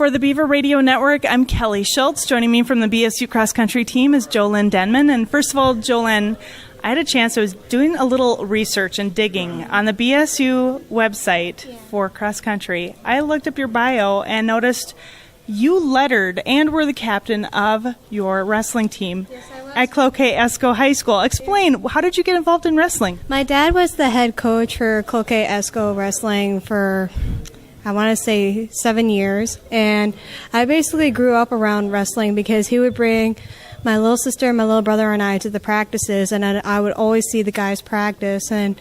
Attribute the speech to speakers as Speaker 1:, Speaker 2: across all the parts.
Speaker 1: For the Beaver Radio Network, I'm Kelly Schultz. Joining me from the BSU Cross Country Team is Jolynne Denman. And first of all, Jolynne, I had a chance, I was doing a little research and digging on the BSU website for cross country. I looked up your bio and noticed you lettered and were the captain of your wrestling team at Cloquet Esco High School. Explain, how did you get involved in wrestling?
Speaker 2: My dad was the head coach for Cloquet Esco Wrestling for, I want to say, 7 years. And I basically grew up around wrestling because he would bring my little sister, my little brother, and I to the practices, and I would always see the guys practice. And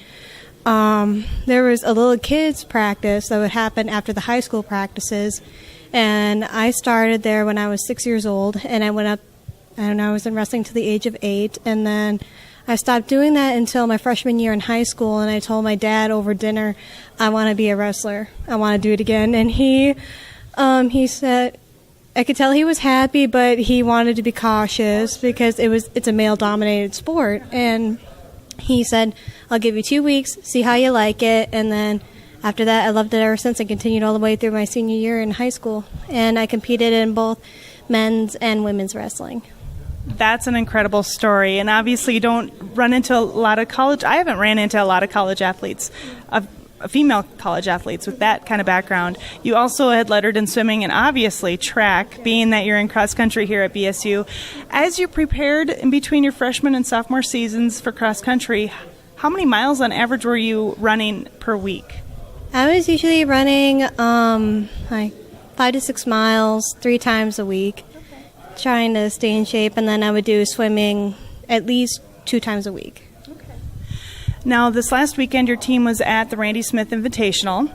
Speaker 2: there was a little kids practice that would happen after the high school practices. And I started there when I was 6 years old, and I went up, and I was in wrestling to the age of 8. And then I stopped doing that until my freshman year in high school, and I told my dad over dinner, I want to be a wrestler. I want to do it again. And he said, I could tell he was happy, but he wanted to be cautious because it's a male-dominated sport. And he said, I'll give you 2 weeks, see how you like it, and then after that, I loved it ever since. I continued all the way through my senior year in high school, and I competed in both men's and women's wrestling.
Speaker 1: That's an incredible story, and obviously you don't run into a lot of college. I haven't ran into a lot of college athletes, female college athletes with that kind of background. You also had lettered in swimming and obviously track, being that you're in cross country here at BSU. As you prepared in between your freshman and sophomore seasons for cross country, how many miles on average were you running per week?
Speaker 2: I was usually running like 5 to 6 miles 3 times a week, trying to stay in shape, and then I would do swimming at least 2 times a week.
Speaker 1: Now, this last weekend, your team was at the Randy Smith Invitational,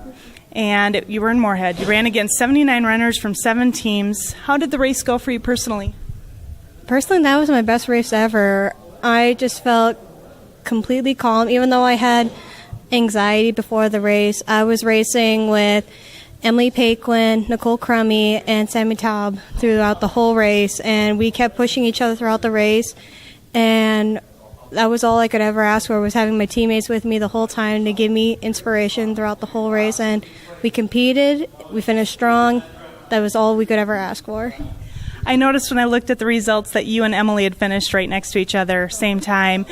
Speaker 1: and you were in Moorhead. You ran against 79 runners from 7 teams. How did the race go for you personally?
Speaker 2: Personally, that was my best race ever. I just felt completely calm, even though I had anxiety before the race. I was racing with Emily Paquin, Nicole Crummy, and Sammy Taub throughout the whole race, and we kept pushing each other throughout the race, and that was all I could ever ask for, was having my teammates with me the whole time to give me inspiration throughout the whole race. And we competed, we finished strong. That was all we could ever ask for.
Speaker 1: I noticed when I looked at the results that you and Emily had finished right next to each other, same time.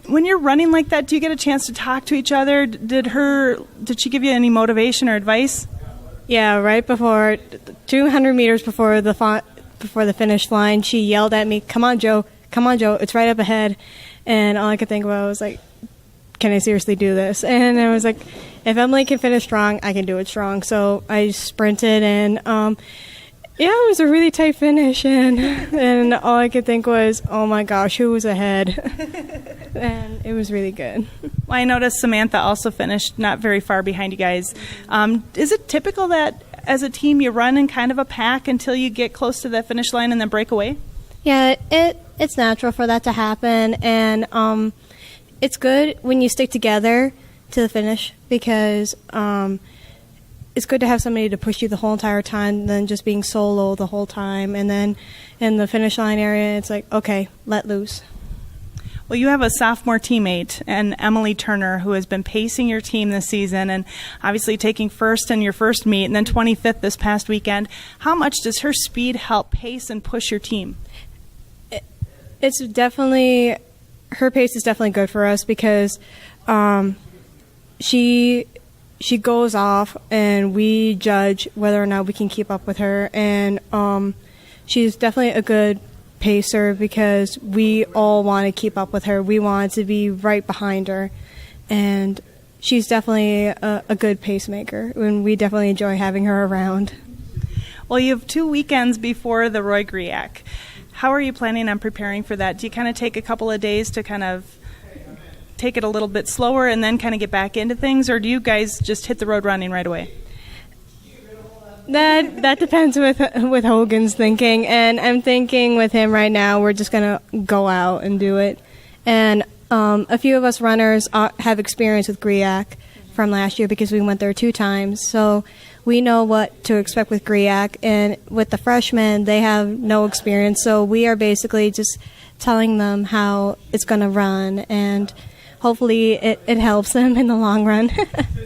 Speaker 1: When you're running like that, do you get a chance to talk to each other? Did she give you any motivation or advice?
Speaker 2: Yeah, right before 200 meters before the finish line, she yelled at me, "Come on, Joe, it's right up ahead." And all I could think about was like, can I seriously do this? And I was like, if Emily can finish strong, I can do it strong. So I sprinted, and it was a really tight finish, and all I could think was, oh my gosh, who was ahead? And it was really good.
Speaker 1: Well, I noticed Samantha also finished not very far behind you guys. Is it typical that as a team you run in kind of a pack until you get close to the finish line and then break away?
Speaker 2: Yeah, it's natural for that to happen, and it's good when you stick together to the finish because it's good to have somebody to push you the whole entire time than just being solo the whole time. And then in the finish line area, it's like, okay, let loose.
Speaker 1: Well, you have a sophomore teammate, and Emily Turner, who has been pacing your team this season and obviously taking first in your first meet and then 25th this past weekend. How much does her speed help pace and push your team?
Speaker 2: It's definitely, her pace is definitely good for us because she goes off and we judge whether or not we can keep up with her. And she's definitely a good pacer because we all want to keep up with her. We want to be right behind her. And she's definitely a good pacemaker, and we definitely enjoy having her around.
Speaker 1: Well, you have 2 weekends before the Roy Griak. How are you planning on preparing for that? Do you kind of take a couple of days to kind of take it a little bit slower and then kind of get back into things, or do you guys just hit the road running right away?
Speaker 2: That depends with Hogan's thinking, and I'm thinking with him right now we're just going to go out and do it. And a few of us runners have experience with GRIAC from last year because we went there 2 times, so we know what to expect with GRIAC. And with the freshmen, they have no experience, so we are basically just telling them how it's going to run, and hopefully it helps them in the long run.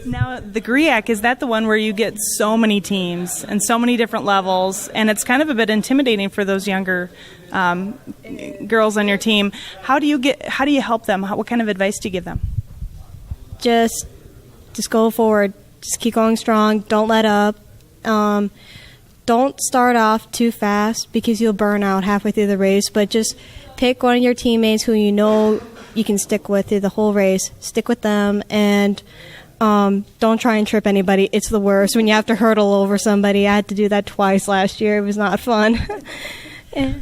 Speaker 1: Now, the GRIAC, is that the one where you get so many teams and so many different levels, and it's kind of a bit intimidating for those younger girls on your team? How do you help them? What kind of advice do you give them?
Speaker 2: Just go forward. Just keep going strong. Don't let up. Don't start off too fast because you'll burn out halfway through the race, but just pick one of your teammates who you know you can stick with through the whole race. Stick with them, and don't try and trip anybody. It's the worst when you have to hurdle over somebody. I had to do that twice last year. It was not fun. Yeah.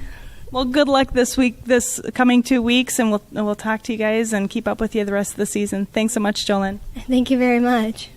Speaker 1: Well, good luck this this coming 2 weeks, and we'll talk to you guys and keep up with you the rest of the season. Thanks so much, Jolynne.
Speaker 2: Thank you very much.